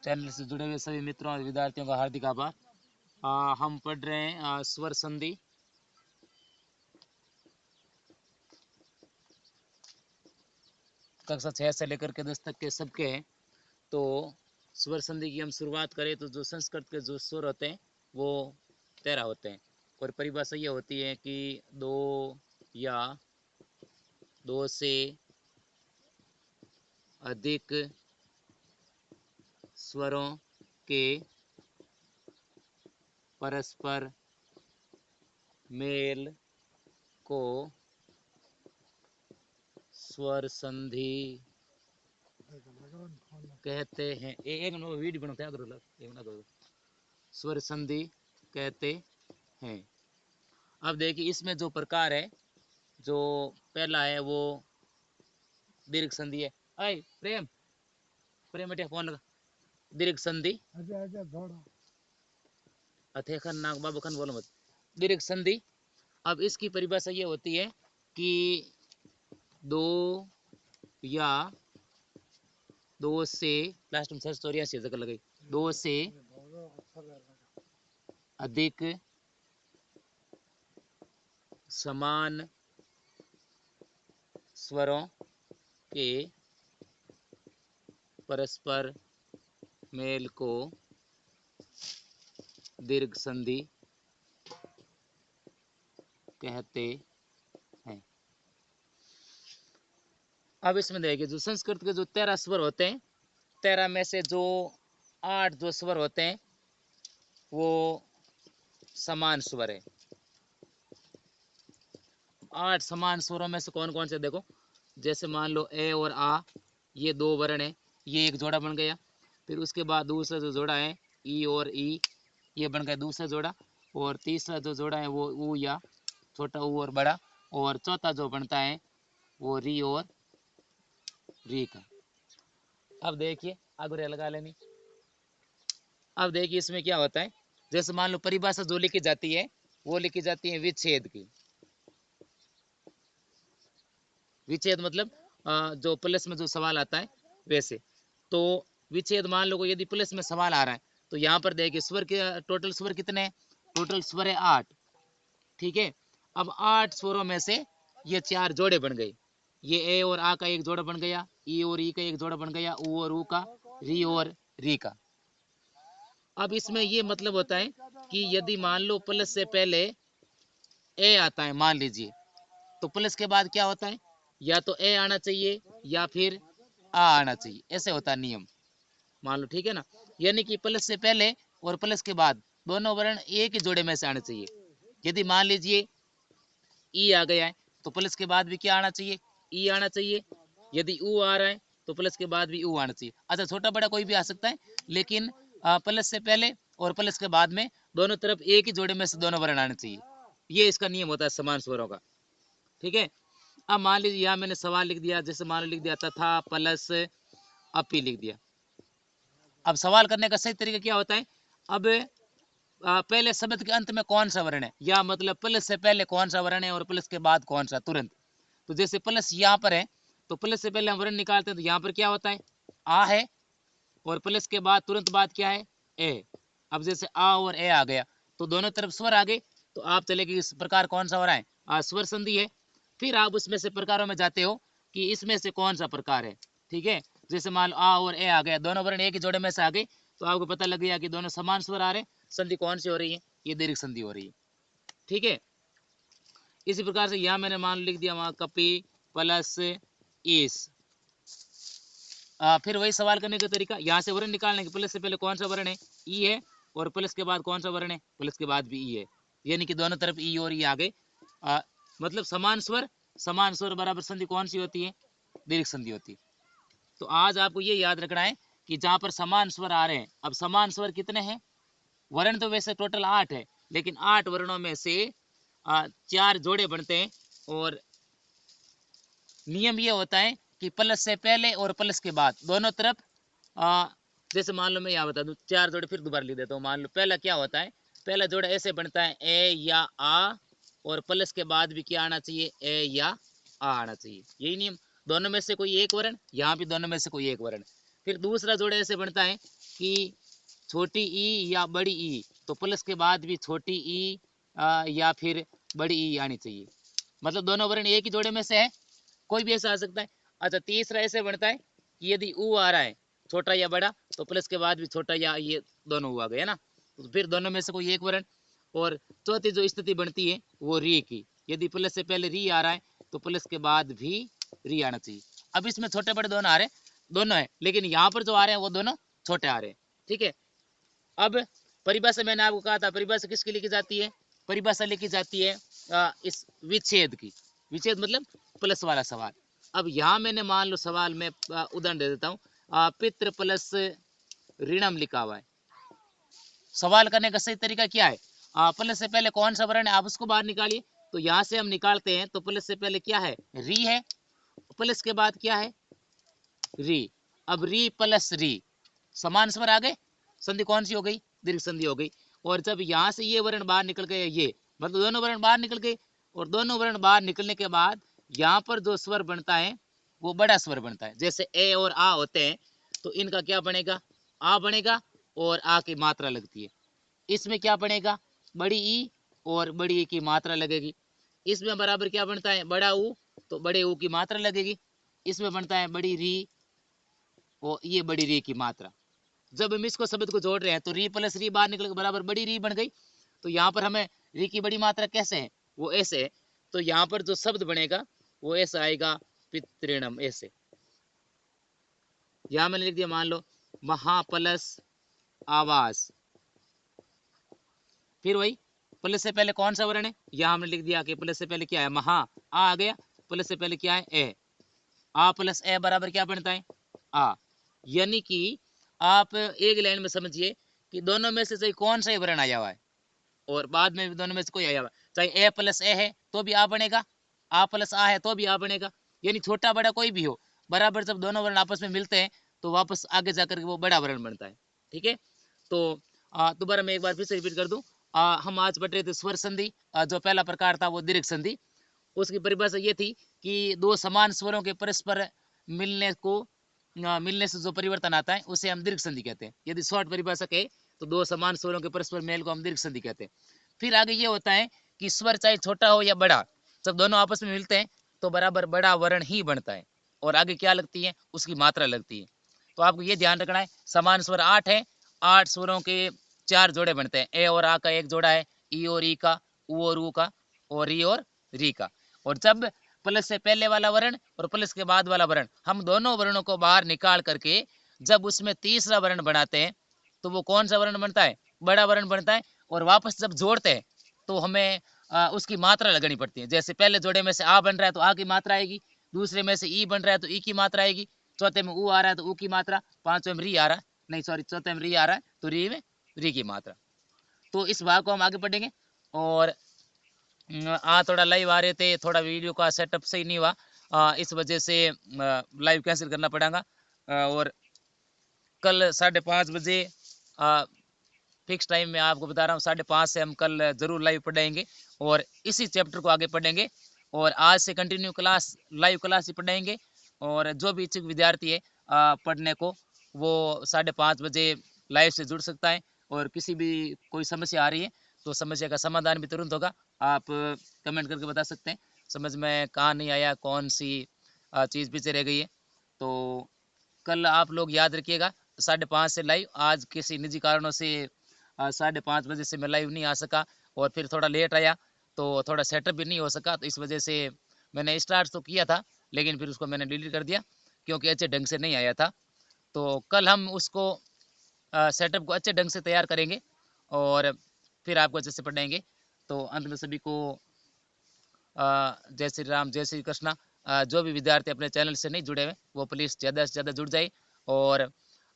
Channel से जुड़े हुए सभी मित्रों और विद्यार्थियों का हार्दिक आभार। हम पढ़ रहे हैं स्वर संधि। कक्षा 6 से लेकर के 10 तक के सबके हैं। तो स्वर संधि की हम शुरुआत करें तो जो संस्कृत के जो स्वर होते हैं वो 13 होते हैं और परिभाषा ये होती है कि दो या दो से अधिक स्वरों के परस्पर मेल को स्वर संधि कहते हैं। एक वीडियो बनाते हैं, स्वर संधि कहते हैं। अब देखिए इसमें जो प्रकार है, जो पहला है वो दीर्घ संधि है। अय प्रेम प्रेम बेटे फोन लगा। दीर्घ संधि अथे खन नाग बाबू खन बोलो मत। दीर्घ संधि। अब इसकी परिभाषा ये होती है कि दो या दो से लास्ट में 684 जगह लगी, दो से अधिक समान स्वरों के परस्पर मेल को दीर्घ संधि कहते हैं। अब इसमें देखिए जो संस्कृत के जो 13 स्वर होते हैं, 13 में से जो 8 जो स्वर होते हैं वो समान स्वर है। 8 समान स्वरों में से कौन कौन से देखो, जैसे मान लो ए और आ, ये दो वर्ण है, ये एक जोड़ा बन गया। फिर उसके बाद दूसरा जो जोड़ा है ई और ई, ये बन गया दूसरा जोड़ा। और तीसरा जो जोड़ा है वो ऊ या छोटा ऊ और बड़ा। और चौथा जो बनता है वो री और री का। अब देखिए आगे लगा लेनी। अब देखिए इसमें क्या होता है, जैसे मान लो परिभाषा जो लिखी जाती है वो लिखी जाती है विच्छेद की। विच्छेद मतलब जो प्लस में जो सवाल आता है वैसे। तो विच्छेद मान लो यदि प्लस में सवाल आ रहा है तो यहाँ पर देखिए स्वर के टोटल स्वर कितने हैं, टोटल स्वर है 8। ठीक है। अब 8 स्वरों में से ये 4 जोड़े बन गए। ये ए और आ का एक जोड़ा बन गया, ई और ई का एक जोड़ा बन गया, ऊ और ऊ का, री और री का। अब इसमें ये मतलब होता है कि यदि मान लो प्लस से पहले ए आता है मान लीजिए, तो प्लस के बाद क्या होता है, या तो ए आना चाहिए या फिर आ आना चाहिए, ऐसे होता है नियम। मान लो ठीक है ना। यानी कि प्लस से पहले और प्लस के बाद दोनों वर्ण एक ही जोड़े में से आने चाहिए। यदि मान लीजिए ई आ गया है तो प्लस के बाद भी क्या आना चाहिए, ई आना चाहिए। यदि ऊ आ रहा है तो प्लस के बाद भी ऊ आना चाहिए। अच्छा छोटा बड़ा कोई भी आ सकता है, लेकिन प्लस से पहले और प्लस के बाद में दोनों तरफ एक ही जोड़े में से दोनों वर्ण आने चाहिए। ये इसका नियम होता है समान स्वरों का। ठीक है। अब मान लीजिए यहाँ मैंने सवाल लिख दिया, जैसे मान लो लिख दिया तथा प्लस अपी लिख दिया। अब सवाल करने का सही तरीका क्या होता है, अब पहले शब्द के अंत में कौन सा वर्ण है, या मतलब प्लस से पहले कौन सा वर्ण है और प्लस के बाद कौन सा तुरंत। तो जैसे प्लस यहाँ पर है तो प्लस से पहले हम वर्ण निकालते हैं तो यहाँ पर क्या होता है आ है, और प्लस के बाद तुरंत बाद क्या है ए। अब जैसे आ और ए आ गया तो दोनों तरफ स्वर आ गए, तो आप चले कि इस प्रकार कौन सा हो रहा है, स्वर संधि है। फिर आप उसमें से प्रकारों में जाते हो कि इसमें से कौन सा प्रकार है। ठीक है। जैसे मान लो आ और ए आ गया, दोनों वर्ण एक ही जोड़े में से आ गए, तो आपको पता लग गया कि दोनों समान स्वर आ रहे हैं, संधि कौन सी हो रही है, ये दीर्घ संधि हो रही है। ठीक है। इसी प्रकार से यहाँ मैंने मान लिख दिया वहां कपि प्लस इस। फिर वही सवाल करने का तरीका, यहाँ से वर्ण निकालने के, प्लस से पहले कौन सा वर्ण है ई है, और प्लस के बाद कौन सा वर्ण है, प्लस के बाद भी ई है, यानी कि दोनों तरफ ई और ई आ गए। मतलब समान स्वर बराबर संधि कौन सी होती है, दीर्घ संधि होती है। तो आज आपको ये याद रखना है कि जहां पर समान स्वर आ रहे हैं, अब समान स्वर कितने हैं, वर्ण तो वैसे टोटल 8 है, लेकिन 8 वर्णों में से 4 जोड़े बनते हैं। और नियम ये होता है कि प्लस से पहले और प्लस के बाद दोनों तरफ जैसे मान लो मैं यहाँ बता दूं 4 जोड़े फिर दोबारा लिख देता हूँ। मान लो पहला क्या होता है, पहला जोड़ा ऐसे बनता है ए या आ, और प्लस के बाद भी क्या आना चाहिए, ए या आ आना चाहिए, यही नियम। दोनों में से कोई एक वर्ण, यहाँ भी दोनों में से कोई एक वर्ण। फिर दूसरा जोड़ा ऐसे बनता है कि छोटी ई या बड़ी ई, तो प्लस के बाद भी छोटी ई या फिर बड़ी ई आनी चाहिए। मतलब दोनों वर्ण एक ही जोड़े में से है, कोई भी ऐसा आ सकता है। अच्छा, तीसरा ऐसे बनता है कि यदि ऊ आ रहा है छोटा या बड़ा, तो प्लस के बाद भी छोटा या ये दोनों ऊ आ गए ना, तो फिर दोनों में से कोई एक वर्ण। और चौथी जो स्थिति बनती है वो री की, यदि प्लस से पहले री आ रहा है तो प्लस के बाद भी री आना चाहिए। अब इसमें छोटे बड़े दोनों आ रहे हैं, दोनों है, लेकिन यहाँ पर जो आ रहे हैं वो दोनों छोटे आ रहे हैं। ठीक है, अब परिभाषा मैंने आपको कहा था, परिभाषा किसकी लिखी जाती है? परिभाषा लिखी जाती है इस विच्छेद की। विच्छेद मतलब प्लस वाला सवाल। अब यहाँ मैंने मान लो सवाल में उदाहरण दे देता हूँ, पितृ प्लस ऋणम लिखा हुआ है। सवाल करने का सही तरीका क्या है? प्लस से पहले कौन सा वर्ण है आप उसको बाहर निकालिए। तो यहाँ से हम निकालते हैं, तो प्लस से पहले क्या है? री है। प्लस के बाद क्या है? री। अब री प्लस री समान स्वर आ गए, संधि कौन सी हो गई? दीर्घ संधि हो गई। और जब यहाँ से ये वर्ण बाहर निकल गए, ये मतलब दोनों वर्ण बाहर निकल गए, और दोनों वर्ण बाहर निकलने के बाद यहाँ पर जो स्वर बनता है वो बड़ा स्वर बनता है। जैसे ए और आ होते हैं, तो इनका क्या बनेगा? आ बनेगा, और आ की मात्रा लगती है। इसमें क्या बनेगा? बड़ी ई और बड़ी ई की मात्रा लगेगी। इसमें बराबर क्या बनता है? बड़ा ऊ, तो बड़े ऊ की मात्रा लगेगी। इसमें बनता है बड़ी री, और ये बड़ी री की मात्रा। जब हम इसको शब्द को जोड़ रहे हैं तो री प्लस री बाहर निकल के बराबर बड़ी री बन गई। तो यहाँ पर हमें री की बड़ी मात्रा कैसे है? वो ऐसे है। तो यहाँ पर जो शब्द बनेगा वो ऐसा आएगा, पितृणम, ऐसे। यहाँ मैंने लिख दिया, मान लो महा प्लस आवास। फिर वही प्लस से पहले कौन सा वर्ण है? यहाँ हमने लिख दिया कि प्लस से पहले क्या है? महा, आ गया। प्लस से पहले क्या है? ए। आ प्लस ए बराबर क्या बनता है? आ। यानी कि आप एक लाइन में समझिए कि दोनों में से कौन सा वर्ण आया हुआ है, और बाद में भी दोनों में से कोई आया हुआ है। चाहे ए प्लस ए है तो भी आ बनेगा, आ प्लस आ है तो भी आ बनेगा। यानी छोटा बड़ा कोई भी हो, बराबर जब दोनों वर्ण आपस में मिलते हैं तो वापस आगे जाकर वो बड़ा वर्ण बनता है। ठीक है, तो दोबारा मैं एक बार फिर से रिपीट कर दूं। हम आज पढ़ रहे थे स्वर संधि। जो पहला प्रकार था वो दीर्घ संधि। उसकी परिभाषा ये थी कि दो समान स्वरों के परस्पर मिलने से जो परिवर्तन आता है उसे हम दीर्घ संधि कहते हैं। यदि शॉर्ट परिभाषा कहे तो दो समान स्वरों के परस्पर मेल को हम दीर्घ संधि कहते हैं। फिर आगे ये होता है कि स्वर चाहे छोटा हो या बड़ा, जब दोनों आपस में मिलते हैं तो बराबर बड़ा वर्ण ही बनता है, और आगे क्या लगती है? उसकी मात्रा लगती है। तो आपको ये ध्यान रखना है, समान स्वर 8 है, 8 स्वरों के 4 जोड़े बनते हैं। ए और आ का एक जोड़ा है, ई और ई का, उ और ऊ का, और री और री का। और जब प्लस से पहले वाला वर्ण और प्लस के बाद वाला वर्ण, हम दोनों वर्णों को बाहर निकाल करके जब उसमें तीसरा वर्ण बनाते हैं तो वो कौन सा वर्ण बनता है? बड़ा वर्ण बनता है। और वापस जब जोड़ते हैं तो हमें उसकी मात्रा लगानी पड़ती है। जैसे पहले जोड़े में से आ बन रहा है तो आ की मात्रा आएगी, दूसरे में से ई बन रहा है तो ई की मात्रा आएगी, चौथे में ऊ आ रहा है तो ऊ की मात्रा, पांचवें में री आ रहा है, नहीं सॉरी चौथे में री आ रहा है तो री में री की मात्रा। तो इस भाग को हम आगे पढ़ेंगे। और थोड़ा लाइव आ रहे थे, थोड़ा वीडियो का सेटअप सही नहीं हुआ, इस वजह से लाइव कैंसिल करना पड़ेगा। और कल 5:30 बजे फिक्स टाइम में आपको बता रहा हूँ, 5:30 से हम कल जरूर लाइव पढ़ाएंगे और इसी चैप्टर को आगे पढ़ेंगे। और आज से कंटिन्यू क्लास, लाइव क्लास ही पढ़ाएंगे। और जो भी इच्छुक विद्यार्थी है पढ़ने को, वो 5:30 बजे लाइव से जुड़ सकता है। और किसी भी कोई समस्या आ रही है तो समस्या का समाधान भी तुरंत होगा। आप कमेंट करके बता सकते हैं समझ में कहाँ नहीं आया, कौन सी चीज़ पीछे रह गई है। तो कल आप लोग याद रखिएगा 5:30 से लाइव। आज किसी निजी कारणों से 5:30 बजे से मैं लाइव नहीं आ सका, और फिर थोड़ा लेट आया तो थोड़ा सेटअप भी नहीं हो सका, तो इस वजह से मैंने स्टार्ट तो किया था लेकिन फिर उसको मैंने डिलीट कर दिया क्योंकि अच्छे ढंग से नहीं आया था। तो कल हम उसको सेटअप को अच्छे ढंग से तैयार करेंगे और फिर आपको अच्छे से पढ़ाएंगे। तो अंत में सभी को जय श्री राम, जय श्री कृष्णा। जो भी विद्यार्थी अपने चैनल से नहीं जुड़े हुए वो प्लीज़ ज़्यादा से ज़्यादा जुड़ जाए। और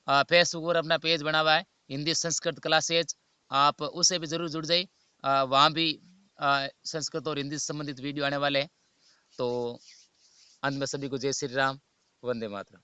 फेसबुक पर अपना पेज बना हुआ है हिंदी संस्कृत क्लासेज, आप उसे भी ज़रूर जुड़ जाइए। वहाँ भी संस्कृत और हिंदी से संबंधित वीडियो आने वाले हैं। तो अंत में सभी को जय श्री राम, वंदे मातरम।